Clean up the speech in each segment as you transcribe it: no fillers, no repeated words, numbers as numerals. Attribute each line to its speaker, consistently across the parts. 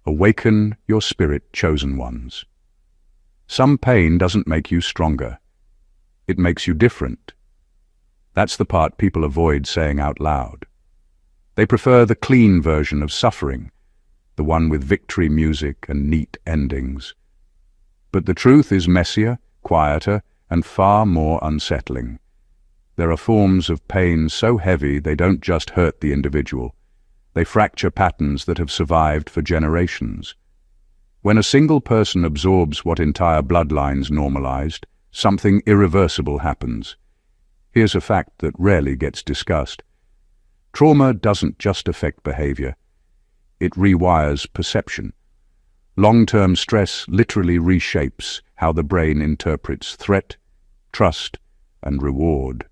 Speaker 1: Awaken your spirit, chosen ones. Some pain doesn't make you stronger. It makes you different. That's the part people avoid saying out loud. They prefer the clean version of suffering, the one with victory music and neat endings. But the truth is messier, quieter, and far more unsettling. There are forms of pain so heavy they don't just hurt the individual. They fracture patterns that have survived for generations. When a single person absorbs what entire bloodlines normalized, something irreversible happens. Here's a fact that rarely gets discussed. Trauma doesn't just affect behavior. It rewires perception. Long-term stress literally reshapes how the brain interprets threat, trust, and reward.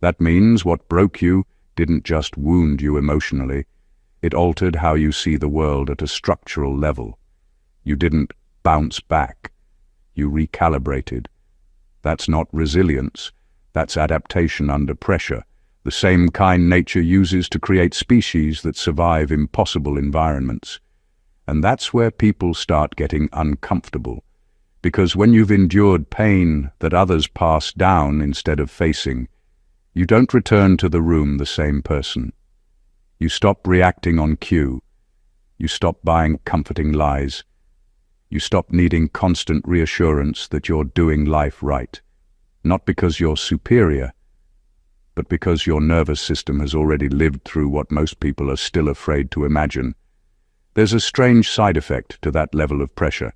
Speaker 1: That means what broke you didn't just wound you emotionally. It altered how you see the world at a structural level. You didn't bounce back. You recalibrated. That's not resilience. That's adaptation under pressure, the same kind nature uses to create species that survive impossible environments. And that's where people start getting uncomfortable. Because when you've endured pain that others pass down instead of facing, you don't return to the room the same person. You stop reacting on cue. You stop buying comforting lies. You stop needing constant reassurance that you're doing life right. Not because you're superior, but because your nervous system has already lived through what most people are still afraid to imagine. There's a strange side effect to that level of pressure.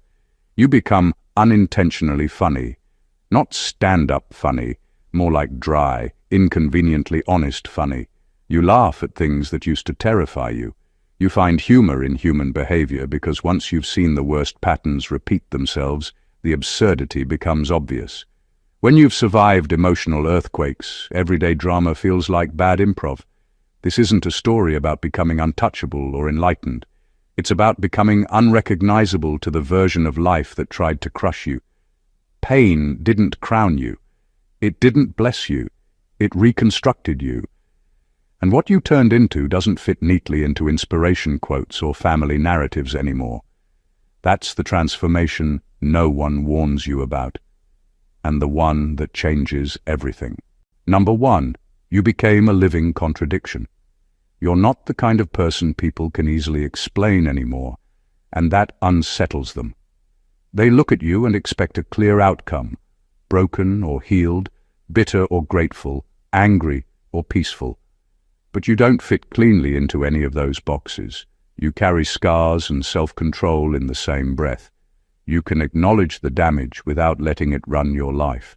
Speaker 1: You become unintentionally funny. Not stand-up funny, more like dry, inconveniently honest funny. You laugh at things that used to terrify you. You find humor in human behavior because once you've seen the worst patterns repeat themselves, the absurdity becomes obvious. When you've survived emotional earthquakes, everyday drama feels like bad improv. This isn't a story about becoming untouchable or enlightened. It's about becoming unrecognizable to the version of life that tried to crush you. Pain didn't crown you. It didn't bless you. It reconstructed you. And what you turned into doesn't fit neatly into inspiration quotes or family narratives anymore. That's the transformation no one warns you about. And the one that changes everything. Number one, you became a living contradiction. You're not the kind of person people can easily explain anymore, and that unsettles them. They look at you and expect a clear outcome, broken or healed, bitter or grateful, angry or peaceful. But you don't fit cleanly into any of those boxes. You carry scars and self-control in the same breath. You can acknowledge the damage without letting it run your life.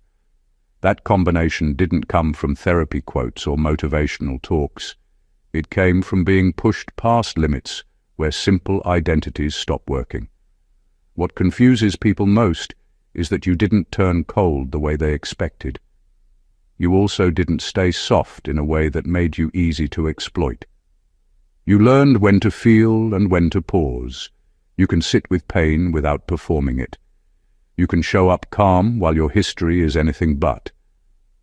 Speaker 1: That combination didn't come from therapy quotes or motivational talks. It came from being pushed past limits where simple identities stop working. What confuses people most is that you didn't turn cold the way they expected. You also didn't stay soft in a way that made you easy to exploit. You learned when to feel and when to pause. You can sit with pain without performing it. You can show up calm while your history is anything but.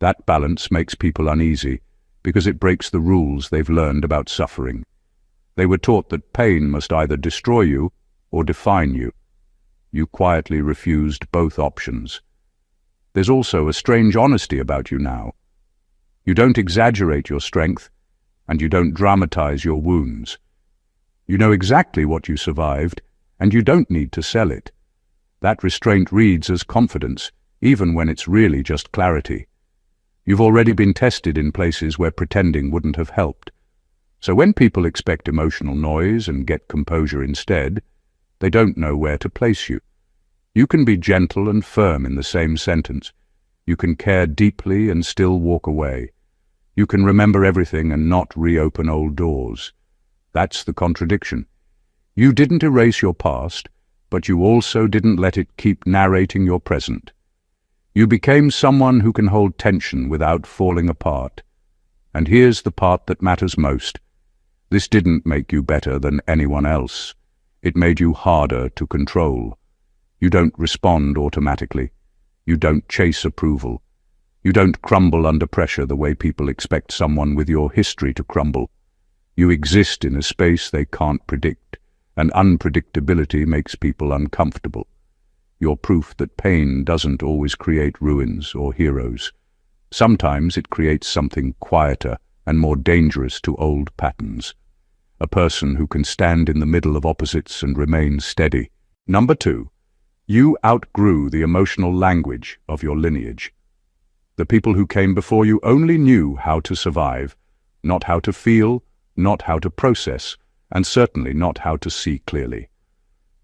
Speaker 1: That balance makes people uneasy because it breaks the rules they've learned about suffering. They were taught that pain must either destroy you or define you. You quietly refused both options. There's also a strange honesty about you now. You don't exaggerate your strength, and you don't dramatize your wounds. You know exactly what you survived, and you don't need to sell it. That restraint reads as confidence, even when it's really just clarity. You've already been tested in places where pretending wouldn't have helped. So when people expect emotional noise and get composure instead, they don't know where to place you. You can be gentle and firm in the same sentence. You can care deeply and still walk away. You can remember everything and not reopen old doors. That's the contradiction. You didn't erase your past, but you also didn't let it keep narrating your present. You became someone who can hold tension without falling apart. And here's the part that matters most. This didn't make you better than anyone else. It made you harder to control. You don't respond automatically. You don't chase approval. You don't crumble under pressure the way people expect someone with your history to crumble. You exist in a space they can't predict, and unpredictability makes people uncomfortable. You're proof that pain doesn't always create ruins or heroes. Sometimes it creates something quieter and more dangerous to old patterns. A person who can stand in the middle of opposites and remain steady. Number 2, you outgrew the emotional language of your lineage. The people who came before you only knew how to survive, not how to feel, not how to process, and certainly not how to see clearly.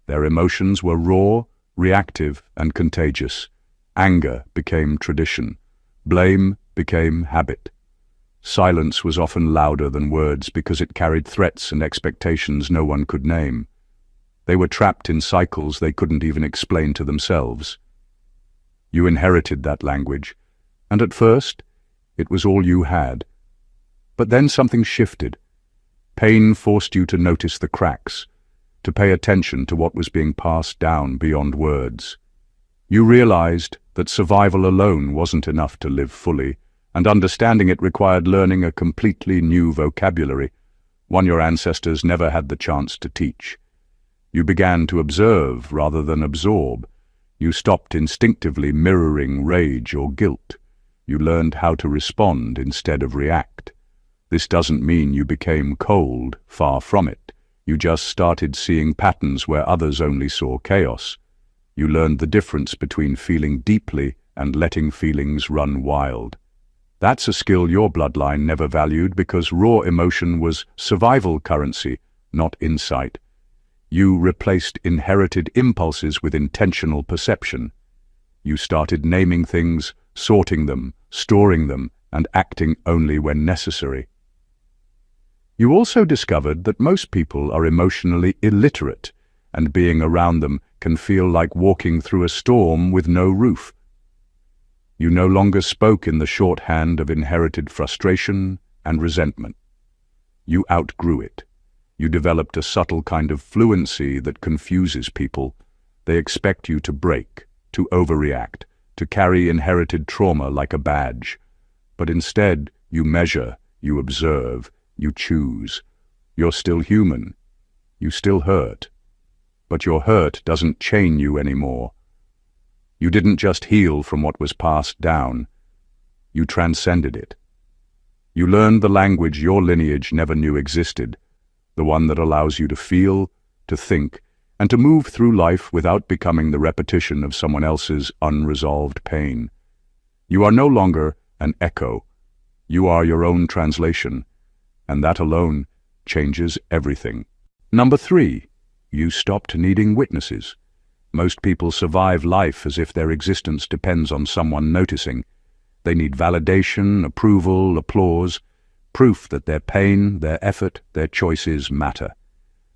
Speaker 1: Their emotions were raw, reactive, and contagious. Anger became tradition. Blame became habit. Silence was often louder than words because it carried threats and expectations no one could name. They were trapped in cycles they couldn't even explain to themselves. You inherited that language, and at first, it was all you had. But then something shifted. Pain forced you to notice the cracks, to pay attention to what was being passed down beyond words. You realized that survival alone wasn't enough to live fully, and understanding it required learning a completely new vocabulary, one your ancestors never had the chance to teach. You began to observe rather than absorb. You stopped instinctively mirroring rage or guilt. You learned how to respond instead of react. This doesn't mean you became cold, far from it. You just started seeing patterns where others only saw chaos. You learned the difference between feeling deeply and letting feelings run wild. That's a skill your bloodline never valued because raw emotion was survival currency, not insight. You replaced inherited impulses with intentional perception. You started naming things, sorting them, storing them, and acting only when necessary. You also discovered that most people are emotionally illiterate, and being around them can feel like walking through a storm with no roof. You no longer spoke in the shorthand of inherited frustration and resentment. You outgrew it. You developed a subtle kind of fluency that confuses people. They expect you to break, to overreact, to carry inherited trauma like a badge. But instead, you measure, you observe, you choose. You're still human. You still hurt. But your hurt doesn't chain you anymore. You didn't just heal from what was passed down. You transcended it. You learned the language your lineage never knew existed, the one that allows you to feel, to think, and to move through life without becoming the repetition of someone else's unresolved pain. You are no longer an echo. You are your own translation, and that alone changes everything. Number 3, you stopped needing witnesses. Most people survive life as if their existence depends on someone noticing. They need validation, approval, applause, proof that their pain, their effort, their choices matter.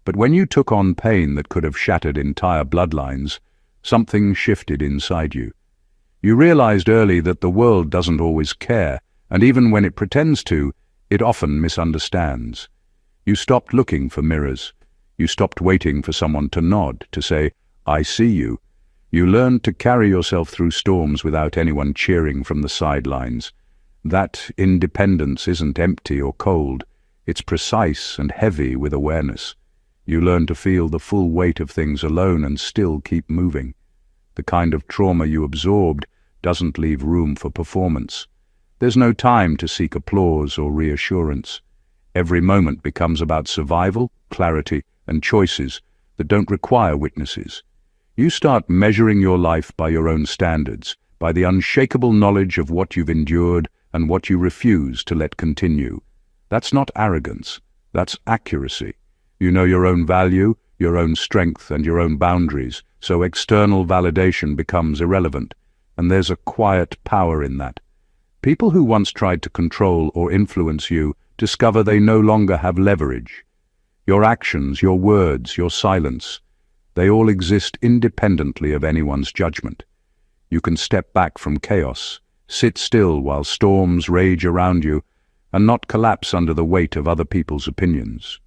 Speaker 1: But when you took on pain that could have shattered entire bloodlines, something shifted inside you. You realized early that the world doesn't always care, and even when it pretends to, it often misunderstands. You stopped looking for mirrors. You stopped waiting for someone to nod, to say, "I see you." You learned to carry yourself through storms without anyone cheering from the sidelines. That independence isn't empty or cold. It's precise and heavy with awareness. You learn to feel the full weight of things alone and still keep moving. The kind of trauma you absorbed doesn't leave room for performance. There's no time to seek applause or reassurance. Every moment becomes about survival, clarity, and choices that don't require witnesses. You start measuring your life by your own standards, by the unshakable knowledge of what you've endured and what you refuse to let continue. That's not arrogance, that's accuracy. You know your own value, your own strength, and your own boundaries, so external validation becomes irrelevant, and there's a quiet power in that. People who once tried to control or influence you discover they no longer have leverage. Your actions, your words, your silence, they all exist independently of anyone's judgment. You can step back from chaos, sit still while storms rage around you, and not collapse under the weight of other people's opinions.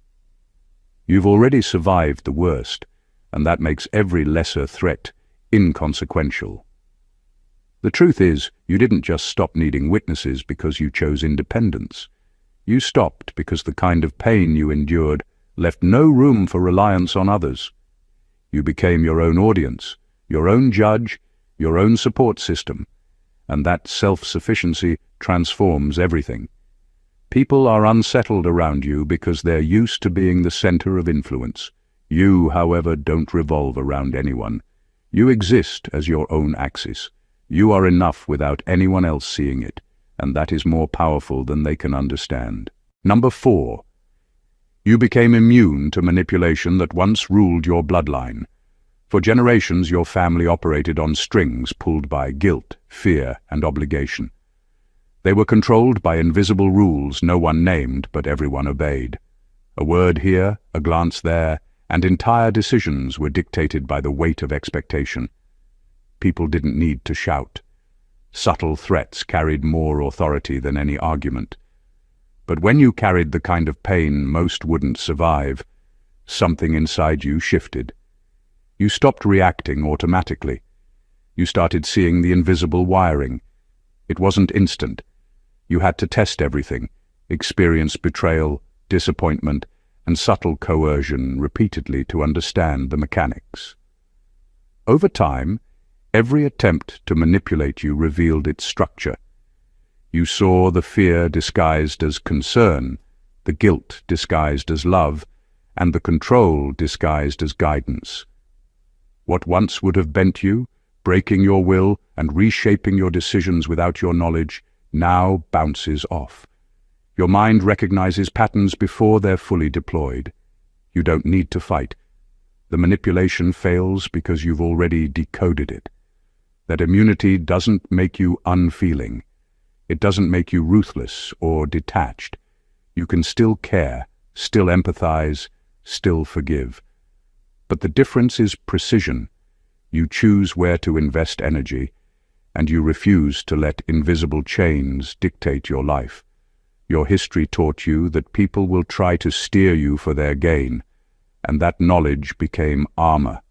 Speaker 1: You've already survived the worst, and that makes every lesser threat inconsequential. The truth is, you didn't just stop needing witnesses because you chose independence. You stopped because the kind of pain you endured left no room for reliance on others. You became your own audience, your own judge, your own support system, and that self-sufficiency transforms everything. People are unsettled around you because they're used to being the center of influence. You, however, don't revolve around anyone. You exist as your own axis. You are enough without anyone else seeing it, and that is more powerful than they can understand. Number 4. You became immune to manipulation that once ruled your bloodline. For generations, your family operated on strings pulled by guilt, fear, and obligation. They were controlled by invisible rules no one named but everyone obeyed. A word here, a glance there, and entire decisions were dictated by the weight of expectation. People didn't need to shout. Subtle threats carried more authority than any argument. But when you carried the kind of pain most wouldn't survive, something inside you shifted. You stopped reacting automatically. You started seeing the invisible wiring. It wasn't instant. You had to test everything, experience betrayal, disappointment, and subtle coercion repeatedly to understand the mechanics. Over time, every attempt to manipulate you revealed its structure. You saw the fear disguised as concern, the guilt disguised as love, and the control disguised as guidance. What once would have bent you, breaking your will and reshaping your decisions without your knowledge, now bounces off. Your mind recognizes patterns before they're fully deployed. You don't need to fight. The manipulation fails because you've already decoded it. That immunity doesn't make you unfeeling. It doesn't make you ruthless or detached. You can still care, still empathize, still forgive. But the difference is precision. You choose where to invest energy, and you refuse to let invisible chains dictate your life. Your history taught you that people will try to steer you for their gain, and that knowledge became armor.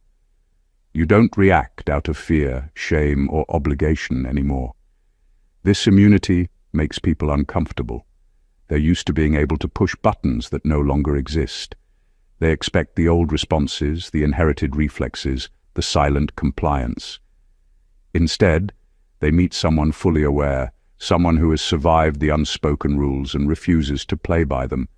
Speaker 1: You don't react out of fear, shame, or obligation anymore. This immunity makes people uncomfortable. They're used to being able to push buttons that no longer exist. They expect the old responses, the inherited reflexes, the silent compliance. Instead, they meet someone fully aware, someone who has survived the unspoken rules and refuses to play by them.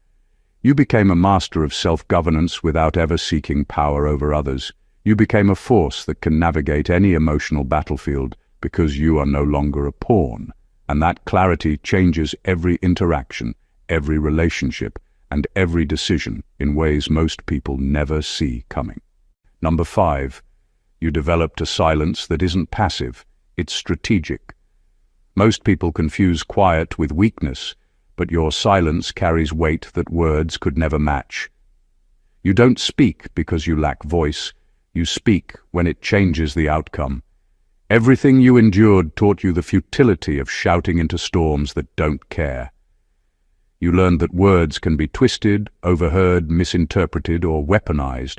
Speaker 1: You became a master of self-governance without ever seeking power over others. You became a force that can navigate any emotional battlefield because you are no longer a pawn. And that clarity changes every interaction, every relationship, and every decision in ways most people never see coming. Number 5. You developed a silence that isn't passive, it's strategic. Most people confuse quiet with weakness, but your silence carries weight that words could never match. You don't speak because you lack voice. You speak when it changes the outcome. Everything you endured taught you the futility of shouting into storms that don't care. You learned that words can be twisted, overheard, misinterpreted, or weaponized.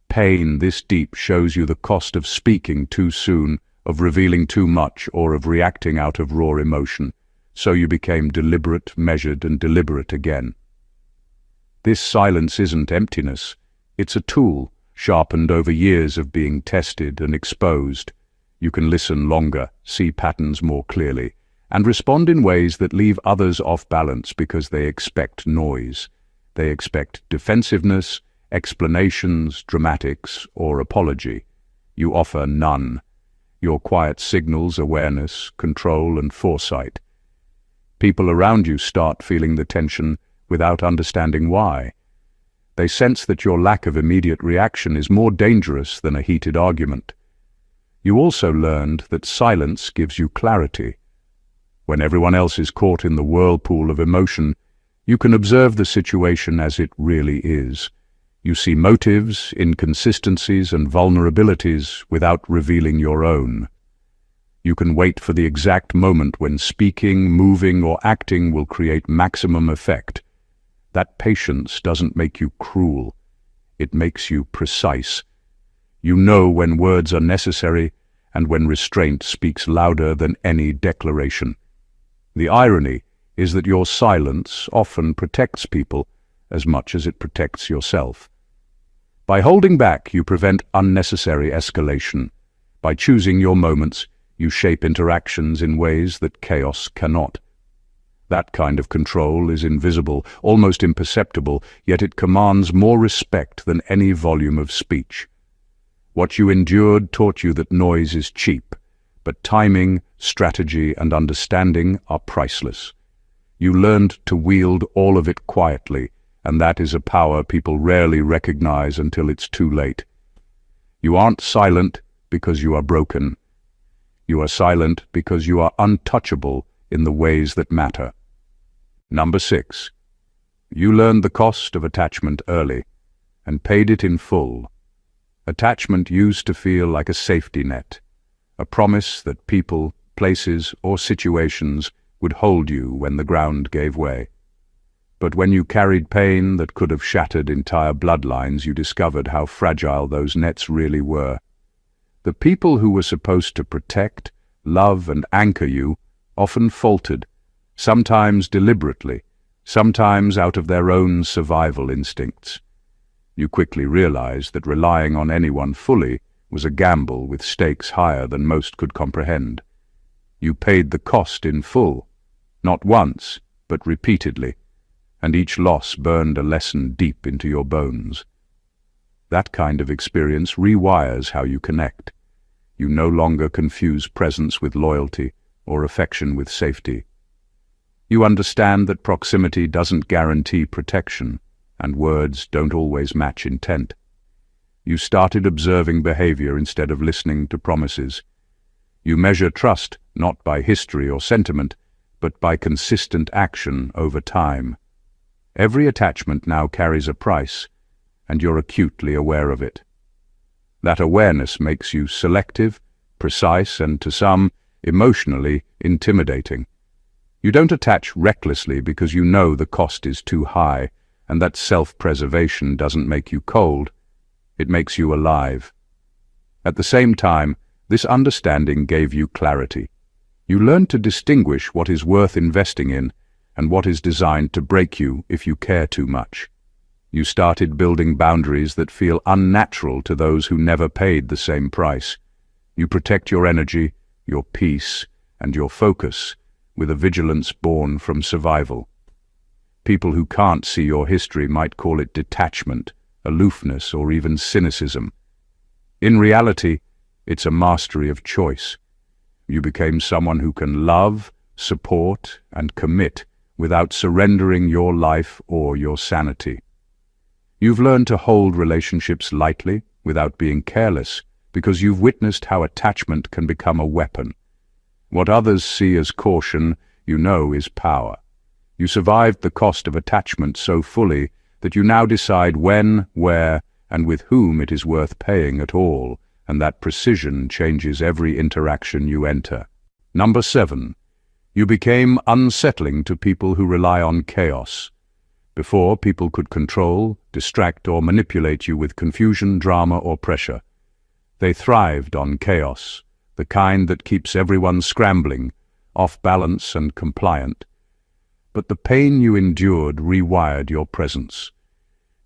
Speaker 1: Pain this deep shows you the cost of speaking too soon, of revealing too much, or of reacting out of raw emotion. So you became deliberate, measured, and deliberate again. This silence isn't emptiness. It's a tool, sharpened over years of being tested and exposed. You can listen longer, see patterns more clearly, and respond in ways that leave others off balance because they expect noise. They expect defensiveness, explanations, dramatics, or apology. You offer none. Your quiet signals awareness, control, and foresight. People around you start feeling the tension without understanding why. They sense that your lack of immediate reaction is more dangerous than a heated argument. You also learned that silence gives you clarity. When everyone else is caught in the whirlpool of emotion, you can observe the situation as it really is. You see motives, inconsistencies, and vulnerabilities without revealing your own. You can wait for the exact moment when speaking, moving, or acting will create maximum effect. That patience doesn't make you cruel. It makes you precise. You know when words are necessary and when restraint speaks louder than any declaration. The irony is that your silence often protects people as much as it protects yourself. By holding back, you prevent unnecessary escalation. By choosing your moments, you shape interactions in ways that chaos cannot. That kind of control is invisible, almost imperceptible, yet it commands more respect than any volume of speech. What you endured taught you that noise is cheap, but timing, strategy, and understanding are priceless. You learned to wield all of it quietly, and that is a power people rarely recognize until it's too late. You aren't silent because you are broken. You are silent because you are untouchable in the ways that matter. Number 6. You learned the cost of attachment early and paid it in full. Attachment used to feel like a safety net, a promise that people, places, or situations would hold you when the ground gave way. But when you carried pain that could have shattered entire bloodlines, you discovered how fragile those nets really were. The people who were supposed to protect, love, and anchor you often faltered, sometimes deliberately, sometimes out of their own survival instincts. You quickly realized that relying on anyone fully was a gamble with stakes higher than most could comprehend. You paid the cost in full, not once, but repeatedly, and each loss burned a lesson deep into your bones. That kind of experience rewires how you connect. You no longer confuse presence with loyalty or affection with safety. You understand that proximity doesn't guarantee protection, and words don't always match intent. You started observing behavior instead of listening to promises. You measure trust not by history or sentiment, but by consistent action over time. Every attachment now carries a price, and you're acutely aware of it. That awareness makes you selective, precise, and to some, emotionally intimidating. You don't attach recklessly because you know the cost is too high, and that self-preservation doesn't make you cold. It makes you alive. At the same time, this understanding gave you clarity. You learned to distinguish what is worth investing in and what is designed to break you if you care too much. You started building boundaries that feel unnatural to those who never paid the same price. You protect your energy, your peace, and your focus with a vigilance born from survival. People who can't see your history might call it detachment, aloofness, or even cynicism. In reality, it's a mastery of choice. You became someone who can love, support, and commit without surrendering your life or your sanity. You've learned to hold relationships lightly without being careless, because you've witnessed how attachment can become a weapon. What others see as caution, you know, is power. You survived the cost of attachment so fully that you now decide when, where, and with whom it is worth paying at all, and that precision changes every interaction you enter. Number 7. You became unsettling to people who rely on chaos. Before, people could control, distract, or manipulate you with confusion, drama, or pressure. They thrived on chaos, the kind that keeps everyone scrambling, off balance and compliant. But the pain you endured rewired your presence.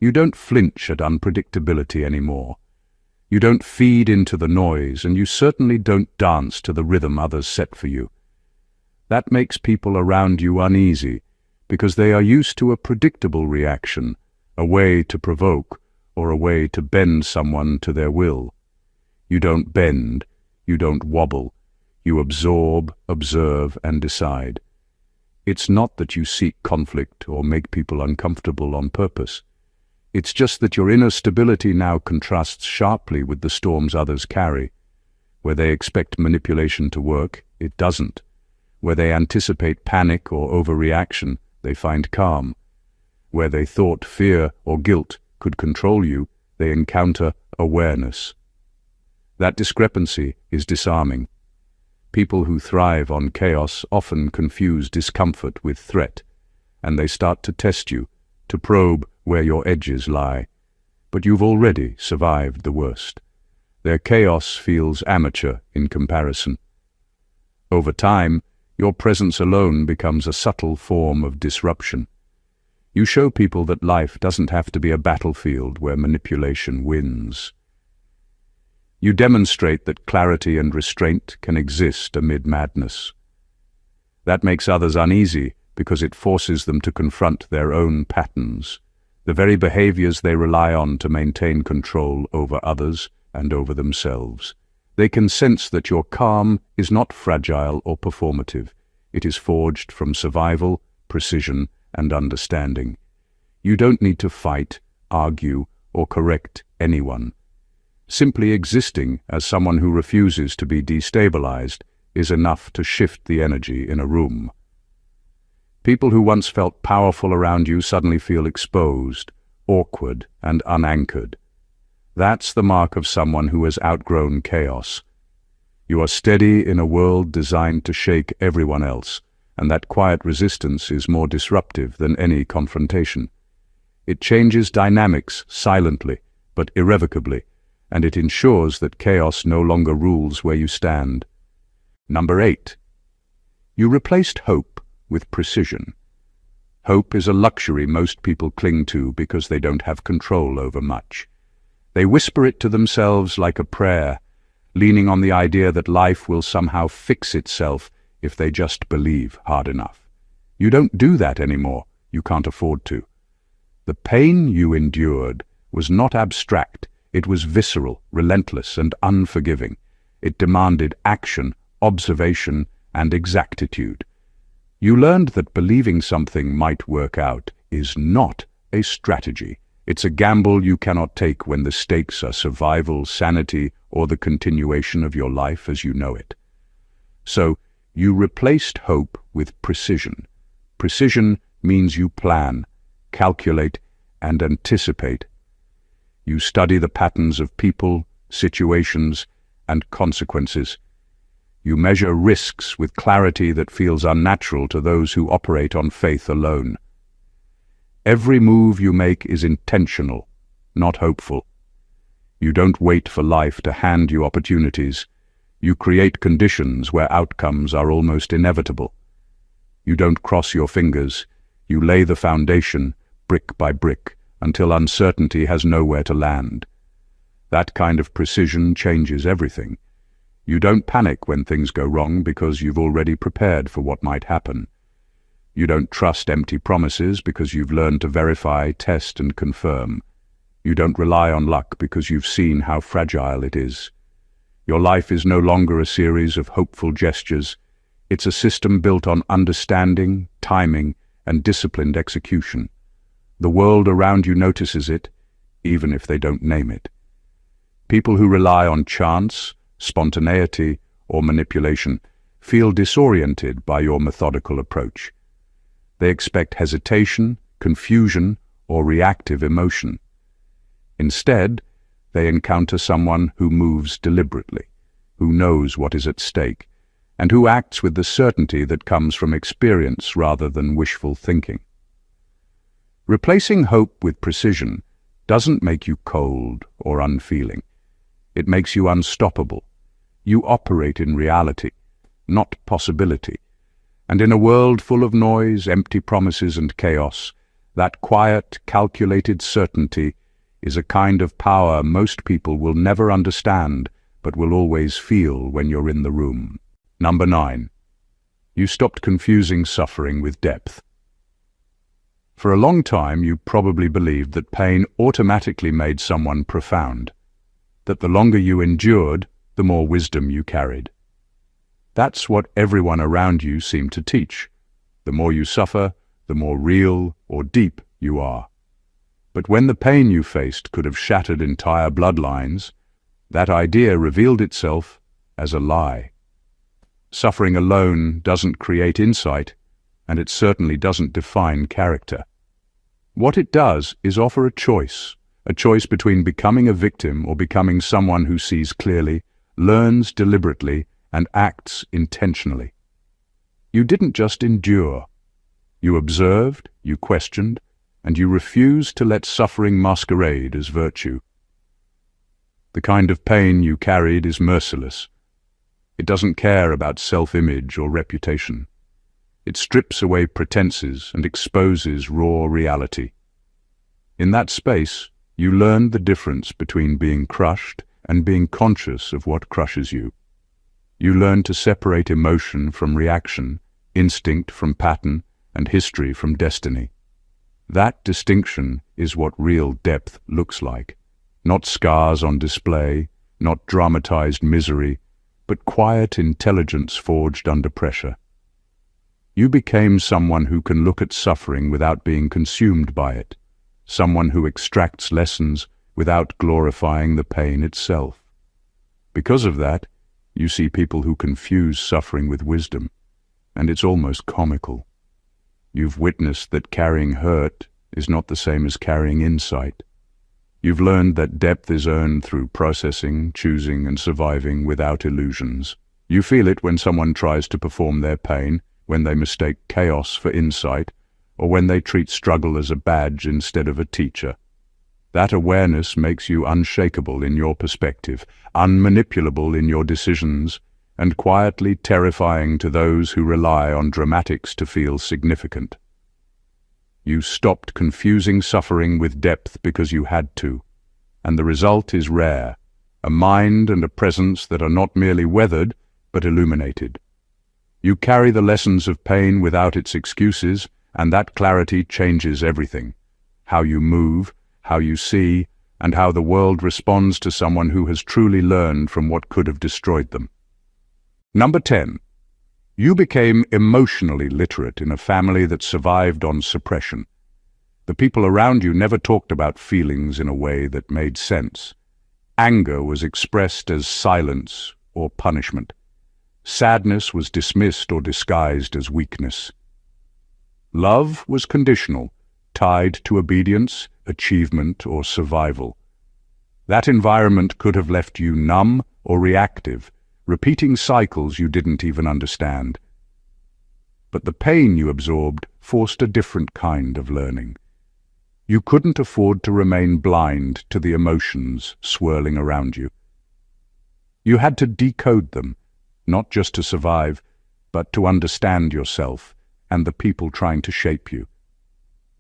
Speaker 1: You don't flinch at unpredictability anymore. You don't feed into the noise, and you certainly don't dance to the rhythm others set for you. That makes people around you uneasy, because they are used to a predictable reaction, a way to provoke, or a way to bend someone to their will. You don't bend, you don't wobble. You absorb, observe, and decide. It's not that you seek conflict or make people uncomfortable on purpose. It's just that your inner stability now contrasts sharply with the storms others carry. Where they expect manipulation to work, it doesn't. Where they anticipate panic or overreaction, they find calm. Where they thought fear or guilt could control you, they encounter awareness. That discrepancy is disarming. People who thrive on chaos often confuse discomfort with threat, and they start to test you, to probe where your edges lie. But you've already survived the worst. Their chaos feels amateur in comparison. Over time, your presence alone becomes a subtle form of disruption. You show people that life doesn't have to be a battlefield where manipulation wins. You demonstrate that clarity and restraint can exist amid madness. That makes others uneasy because it forces them to confront their own patterns, the very behaviors they rely on to maintain control over others and over themselves. They can sense that your calm is not fragile or performative. It is forged from survival, precision, and understanding. You don't need to fight, argue, or correct anyone. Simply existing as someone who refuses to be destabilized is enough to shift the energy in a room. People who once felt powerful around you suddenly feel exposed, awkward, and unanchored. That's the mark of someone who has outgrown chaos. You are steady in a world designed to shake everyone else, and that quiet resistance is more disruptive than any confrontation. It changes dynamics silently, but irrevocably, and it ensures that chaos no longer rules where you stand. Number 8. You replaced hope with precision. Hope is a luxury most people cling to because they don't have control over much. They whisper it to themselves like a prayer, leaning on the idea that life will somehow fix itself if they just believe hard enough. You don't do that anymore. You can't afford to. The pain you endured was not abstract. It was visceral, relentless, and unforgiving. It demanded action, observation, and exactitude. You learned that believing something might work out is not a strategy. It's a gamble you cannot take when the stakes are survival, sanity, or the continuation of your life as you know it. So, you replaced hope with precision. Precision means you plan, calculate, and anticipate. You study the patterns of people, situations, and consequences. You measure risks with clarity that feels unnatural to those who operate on faith alone. Every move you make is intentional, not hopeful. You don't wait for life to hand you opportunities. You create conditions where outcomes are almost inevitable. You don't cross your fingers. You lay the foundation, brick by brick, until uncertainty has nowhere to land. That kind of precision changes everything. You don't panic when things go wrong because you've already prepared for what might happen. You don't trust empty promises because you've learned to verify, test, and confirm. You don't rely on luck because you've seen how fragile it is. Your life is no longer a series of hopeful gestures. It's a system built on understanding, timing, and disciplined execution. The world around you notices it, even if they don't name it. People who rely on chance, spontaneity, or manipulation feel disoriented by your methodical approach. They expect hesitation, confusion, or reactive emotion. Instead, they encounter someone who moves deliberately, who knows what is at stake, and who acts with the certainty that comes from experience rather than wishful thinking. Replacing hope with precision doesn't make you cold or unfeeling. It makes you unstoppable. You operate in reality, not possibility. And in a world full of noise, empty promises, and chaos, that quiet, calculated certainty is a kind of power most people will never understand, but will always feel when you're in the room. Number 9. You stopped confusing suffering with depth. For a long time, you probably believed that pain automatically made someone profound, that the longer you endured, the more wisdom you carried. That's what everyone around you seemed to teach. The more you suffer, the more real or deep you are. But when the pain you faced could have shattered entire bloodlines, that idea revealed itself as a lie. Suffering alone doesn't create insight, and it certainly doesn't define character. What it does is offer a choice between becoming a victim or becoming someone who sees clearly, learns deliberately, and acts intentionally. You didn't just endure. You observed, you questioned, and you refused to let suffering masquerade as virtue. The kind of pain you carried is merciless. It doesn't care about self-image or reputation. It strips away pretenses and exposes raw reality. In that space, you learn the difference between being crushed and being conscious of what crushes you. You learn to separate emotion from reaction, instinct from pattern, and history from destiny. That distinction is what real depth looks like. Not scars on display, not dramatized misery, but quiet intelligence forged under pressure. You became someone who can look at suffering without being consumed by it, someone who extracts lessons without glorifying the pain itself. Because of that, you see people who confuse suffering with wisdom, and it's almost comical. You've witnessed that carrying hurt is not the same as carrying insight. You've learned that depth is earned through processing, choosing, and surviving without illusions. You feel it when someone tries to perform their pain, when they mistake chaos for insight, or when they treat struggle as a badge instead of a teacher. That awareness makes you unshakable in your perspective, unmanipulable in your decisions, and quietly terrifying to those who rely on dramatics to feel significant. You stopped confusing suffering with depth because you had to, and the result is rare, a mind and a presence that are not merely weathered, but illuminated. You carry the lessons of pain without its excuses, and that clarity changes everything. How you move, how you see, and how the world responds to someone who has truly learned from what could have destroyed them. Number 10. You became emotionally literate in a family that survived on suppression. The people around you never talked about feelings in a way that made sense. Anger was expressed as silence or punishment. Sadness was dismissed or disguised as weakness. Love was conditional, tied to obedience, achievement, or survival. That environment could have left you numb or reactive, repeating cycles you didn't even understand. But the pain you absorbed forced a different kind of learning. You couldn't afford to remain blind to the emotions swirling around you. You had to decode them, not just to survive, but to understand yourself and the people trying to shape you.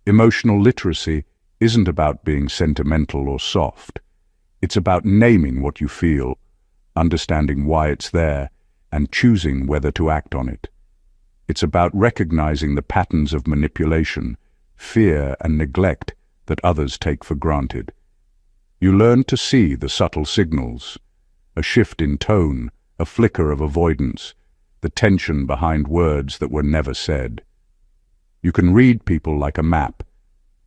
Speaker 1: Emotional literacy isn't about being sentimental or soft. It's about naming what you feel, understanding why it's there, and choosing whether to act on it. It's about recognizing the patterns of manipulation, fear, and neglect that others take for granted. You learn to see the subtle signals, a shift in tone, a flicker of avoidance, the tension behind words that were never said. You can read people like a map,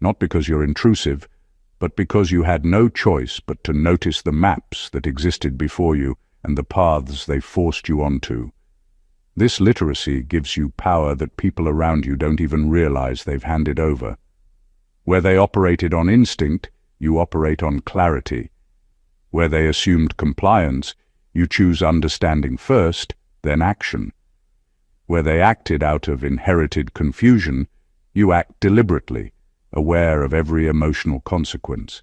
Speaker 1: not because you're intrusive, but because you had no choice but to notice the maps that existed before you and the paths they forced you onto. This literacy gives you power that people around you don't even realize they've handed over. Where they operated on instinct, you operate on clarity. Where they assumed compliance, you choose understanding first, then action. Where they acted out of inherited confusion, you act deliberately, aware of every emotional consequence.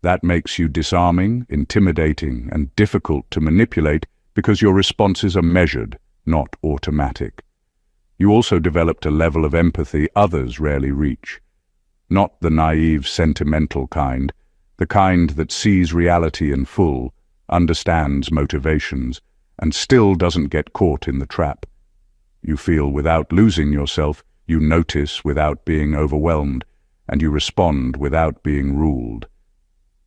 Speaker 1: That makes you disarming, intimidating, and difficult to manipulate because your responses are measured, not automatic. You also developed a level of empathy others rarely reach. Not the naive, sentimental kind, the kind that sees reality in full, understands motivations, and still doesn't get caught in the trap. You feel without losing yourself, you notice without being overwhelmed, and you respond without being ruled.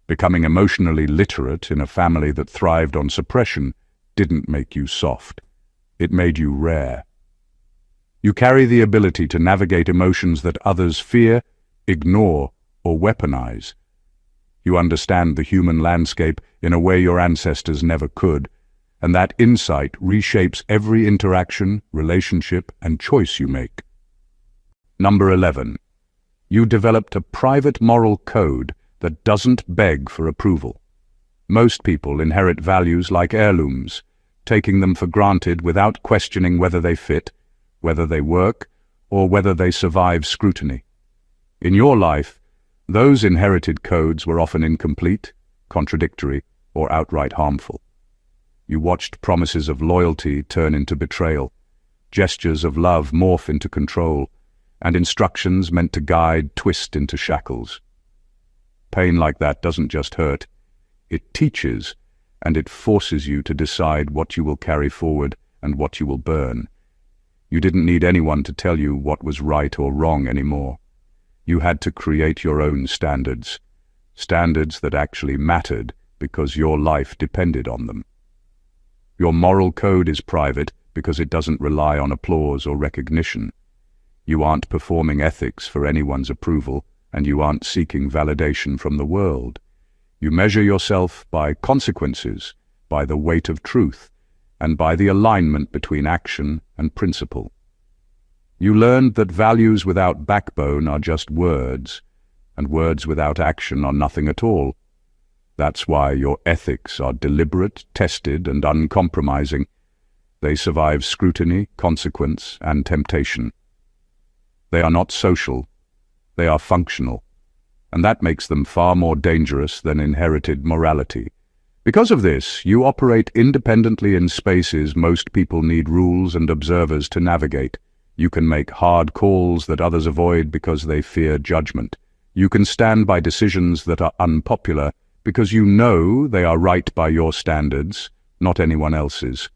Speaker 1: Becoming emotionally literate in a family that thrived on suppression didn't make you soft. It made you rare. You carry the ability to navigate emotions that others fear, ignore, or weaponize. You understand the human landscape in a way your ancestors never could, and that insight reshapes every interaction, relationship, and choice you make. Number 11. You developed a private moral code that doesn't beg for approval. Most people inherit values like heirlooms, taking them for granted without questioning whether they fit, whether they work, or whether they survive scrutiny. In your life, those inherited codes were often incomplete, contradictory, or outright harmful. You watched promises of loyalty turn into betrayal, Gestures of love morph into control, and instructions meant to guide twist into shackles. Pain like that doesn't just hurt, it teaches, and it forces you to decide what you will carry forward and what you will burn. You didn't need anyone to tell you what was right or wrong anymore. You had to create your own standards, standards that actually mattered because your life depended on them. Your moral code is private because it doesn't rely on applause or recognition. You aren't performing ethics for anyone's approval, and you aren't seeking validation from the world. You measure yourself by consequences, by the weight of truth, and by the alignment between action and principle. You learned that values without backbone are just words, and words without action are nothing at all. That's why your ethics are deliberate, tested, and uncompromising. They survive scrutiny, consequence, and temptation. They are not social, they are functional, and that makes them far more dangerous than inherited morality. Because of this, you operate independently in spaces most people need rules and observers to navigate. You can make hard calls that others avoid because they fear judgment. You can stand by decisions that are unpopular because you know they are right by your standards, not anyone else's.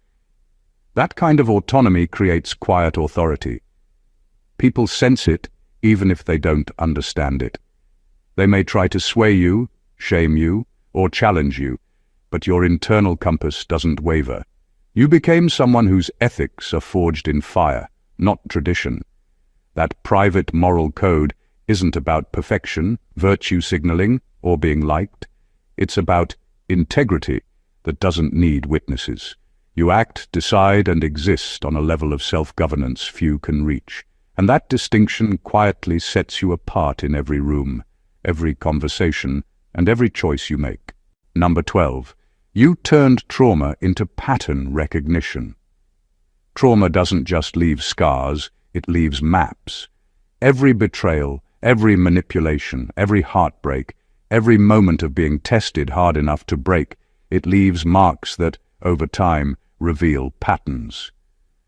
Speaker 1: That kind of autonomy creates quiet authority. People sense it even if they don't understand it. They may try to sway you, shame you, or challenge you, but your internal compass doesn't waver. You became someone whose ethics are forged in fire, not tradition. That private moral code isn't about perfection, virtue signaling, or being liked. It's about integrity that doesn't need witnesses. You act, decide, and exist on a level of self-governance few can reach. And that distinction quietly sets you apart in every room, every conversation, and every choice you make. Number 12. You turned trauma into pattern recognition. Trauma doesn't just leave scars, it leaves maps. Every betrayal, every manipulation, every heartbreak, every moment of being tested hard enough to break, it leaves marks that, over time, reveal patterns.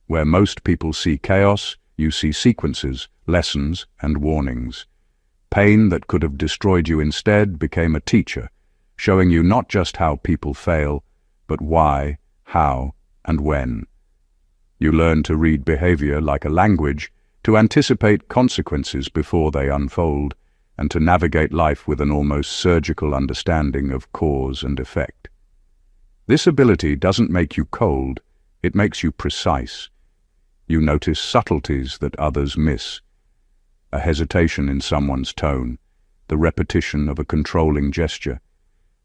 Speaker 1: Where most people see chaos, you see sequences, lessons, and warnings. Pain that could have destroyed you instead became a teacher, showing you not just how people fail, but why, how, and when. You learn to read behavior like a language, to anticipate consequences before they unfold, and to navigate life with an almost surgical understanding of cause and effect. This ability doesn't make you cold, it makes you precise. You notice subtleties that others miss. A hesitation in someone's tone, the repetition of a controlling gesture,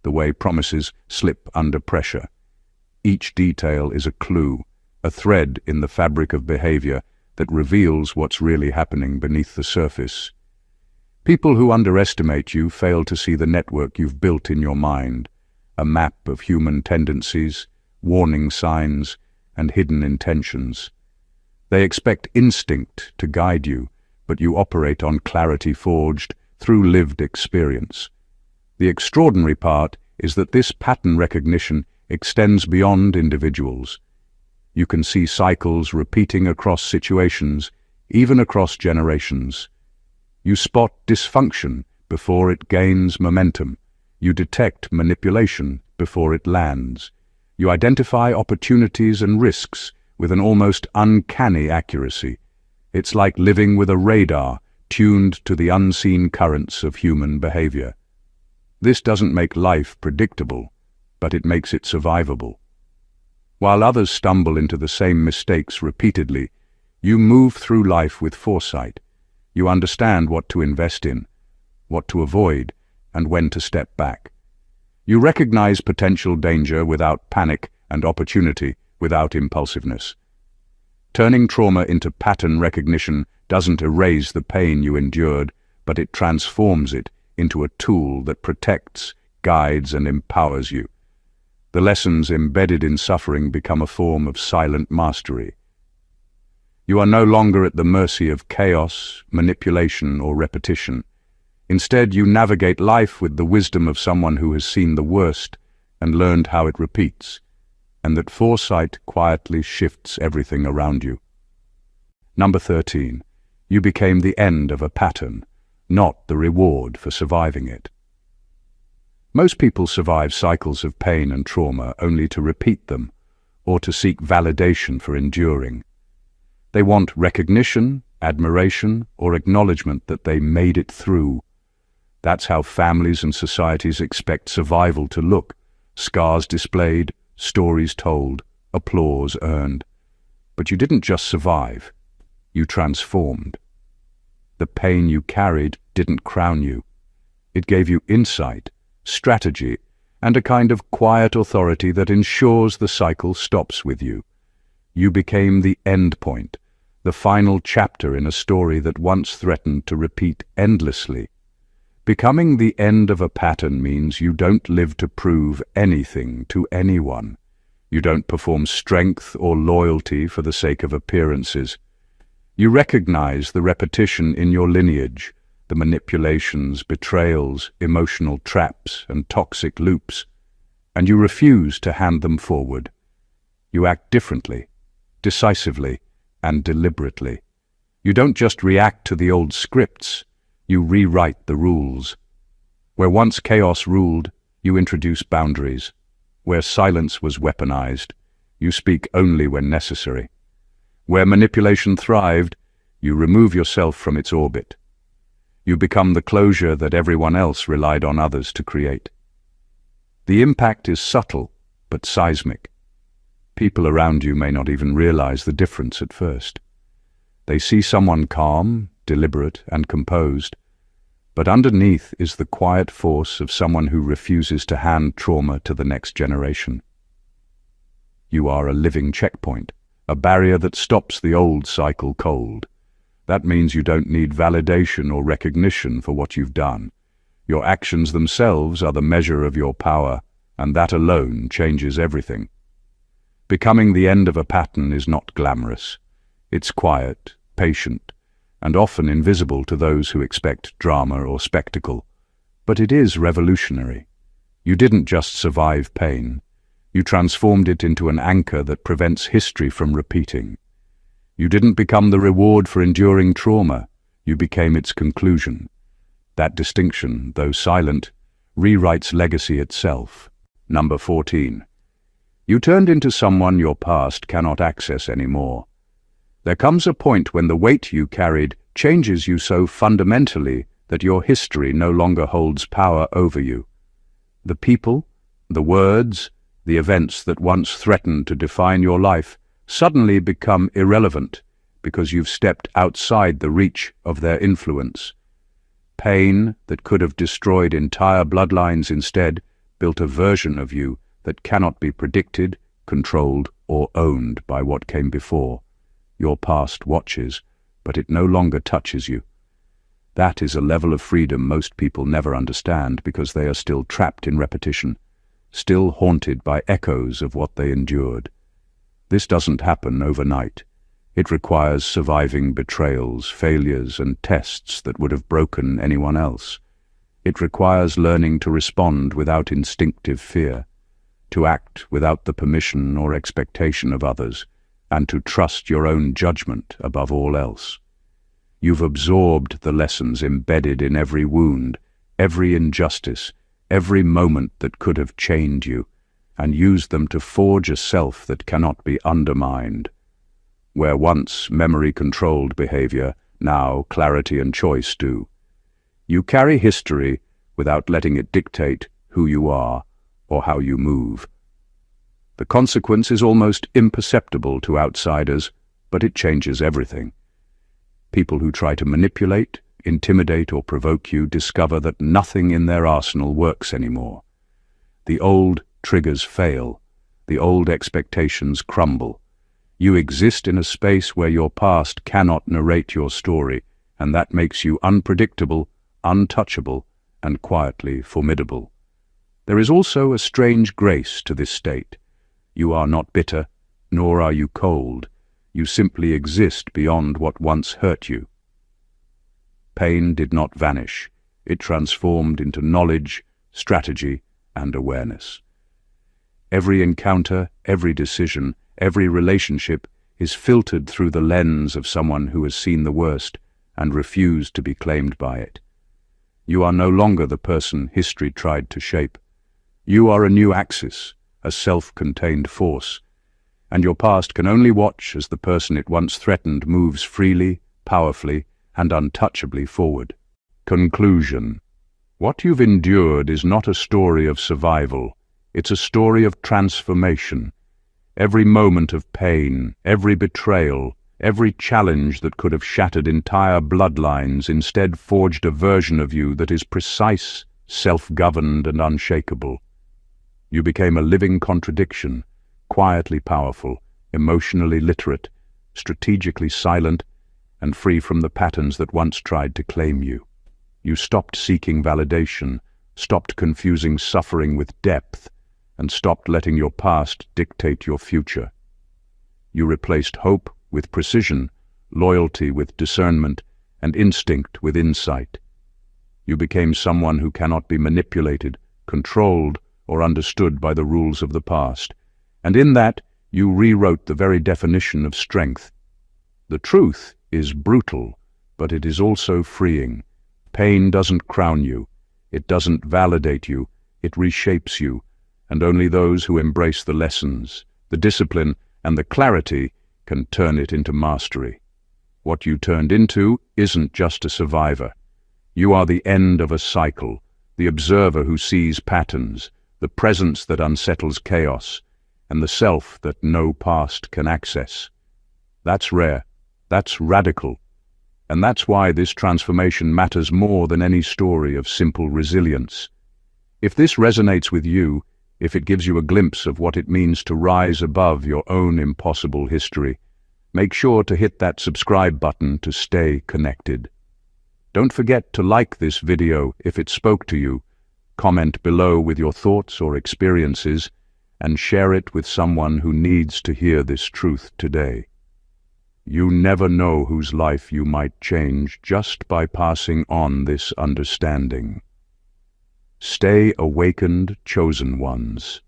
Speaker 1: the way promises slip under pressure. Each detail is a clue, a thread in the fabric of behavior that reveals what's really happening beneath the surface. People who underestimate you fail to see the network you've built in your mind, a map of human tendencies, warning signs, and hidden intentions. They expect instinct to guide you, but you operate on clarity forged through lived experience. The extraordinary part is that this pattern recognition extends beyond individuals. You can see cycles repeating across situations, even across generations. You spot dysfunction before it gains momentum. You detect manipulation before it lands. You identify opportunities and risks with an almost uncanny accuracy. It's like living with a radar tuned to the unseen currents of human behavior. This doesn't make life predictable, but it makes it survivable. While others stumble into the same mistakes repeatedly, you move through life with foresight. You understand what to invest in, what to avoid, and when to step back. You recognize potential danger without panic and opportunity without impulsiveness. Turning trauma into pattern recognition doesn't erase the pain you endured, but it transforms it into a tool that protects, guides, and empowers you. The lessons embedded in suffering become a form of silent mastery. You are no longer at the mercy of chaos, manipulation, or repetition. Instead, you navigate life with the wisdom of someone who has seen the worst and learned how it repeats, and that foresight quietly shifts everything around you. Number 13. You became the end of a pattern, not the reward for surviving it. Most people survive cycles of pain and trauma only to repeat them, or to seek validation for enduring. They want recognition, admiration, or acknowledgement that they made it through. That's how families and societies expect survival to look: scars displayed, stories told, applause earned. But you didn't just survive, you transformed. The pain you carried didn't crown you. It gave you insight, strategy, and a kind of quiet authority that ensures the cycle stops with you. You became the end point, the final chapter in a story that once threatened to repeat endlessly. Becoming the end of a pattern means you don't live to prove anything to anyone. You don't perform strength or loyalty for the sake of appearances. You recognize the repetition in your lineage, the manipulations, betrayals, emotional traps, and toxic loops, and you refuse to hand them forward. You act differently, decisively, and deliberately. You don't just react to the old scripts, you rewrite the rules. Where once chaos ruled, you introduce boundaries. Where silence was weaponized, you speak only when necessary. Where manipulation thrived, you remove yourself from its orbit. You become the closure that everyone else relied on others to create. The impact is subtle, but seismic. People around you may not even realize the difference at first. They see someone calm, deliberate, and composed, but underneath is the quiet force of someone who refuses to hand trauma to the next generation. You are a living checkpoint, a barrier that stops the old cycle cold. That means you don't need validation or recognition for what you've done. Your actions themselves are the measure of your power, and that alone changes everything. Becoming the end of a pattern is not glamorous. It's quiet, patient, and often invisible to those who expect drama or spectacle. But it is revolutionary. You didn't just survive pain. You transformed it into an anchor that prevents history from repeating. You didn't become the reward for enduring trauma. You became its conclusion. That distinction, though silent, rewrites legacy itself. Number 14. You turned into someone your past cannot access anymore. There comes a point when the weight you carried changes you so fundamentally that your history no longer holds power over you. The people, the words, the events that once threatened to define your life suddenly become irrelevant because you've stepped outside the reach of their influence. Pain that could have destroyed entire bloodlines instead built a version of you that cannot be predicted, controlled, or owned by what came before. Your past watches, but it no longer touches you. That is a level of freedom most people never understand because they are still trapped in repetition, still haunted by echoes of what they endured. This doesn't happen overnight. It requires surviving betrayals, failures, and tests that would have broken anyone else. It requires learning to respond without instinctive fear, to act without the permission or expectation of others, and to trust your own judgment above all else. You've absorbed the lessons embedded in every wound, every injustice, every moment that could have chained you, and used them to forge a self that cannot be undermined. Where once memory controlled behavior, now clarity and choice do. You carry history without letting it dictate who you are or how you move. The consequence is almost imperceptible to outsiders, but it changes everything. People who try to manipulate, intimidate, or provoke you discover that nothing in their arsenal works anymore. The old triggers fail. The old expectations crumble. You exist in a space where your past cannot narrate your story, and that makes you unpredictable, untouchable, and quietly formidable. There is also a strange grace to this state. You are not bitter, nor are you cold. You simply exist beyond what once hurt you. Pain did not vanish. It transformed into knowledge, strategy, and awareness. Every encounter, every decision, every relationship is filtered through the lens of someone who has seen the worst and refused to be claimed by it. You are no longer the person history tried to shape. You are a new axis, a self-contained force, and your past can only watch as the person it once threatened moves freely, powerfully, and untouchably forward. Conclusion. What you've endured is not a story of survival. It's a story of transformation. Every moment of pain, every betrayal, every challenge that could have shattered entire bloodlines instead forged a version of you that is precise, self-governed, and unshakable. You became a living contradiction, quietly powerful, emotionally literate, strategically silent, and free from the patterns that once tried to claim you. You stopped seeking validation, stopped confusing suffering with depth, and stopped letting your past dictate your future. You replaced hope with precision, loyalty with discernment, and instinct with insight. You became someone who cannot be manipulated, controlled, or understood by the rules of the past, and in that you rewrote the very definition of strength. The truth is brutal, but it is also freeing. Pain doesn't crown you, it doesn't validate you, it reshapes you, and only those who embrace the lessons, the discipline, and the clarity can turn it into mastery. What you turned into isn't just a survivor. You are the end of a cycle, the observer who sees patterns, the presence that unsettles chaos, and the self that no past can access. That's rare, that's radical, and that's why this transformation matters more than any story of simple resilience. If this resonates with you, if it gives you a glimpse of what it means to rise above your own impossible history, make sure to hit that subscribe button to stay connected. Don't forget to like this video if it spoke to you, comment below with your thoughts or experiences, and share it with someone who needs to hear this truth today. You never know whose life you might change just by passing on this understanding. Stay awakened, chosen ones.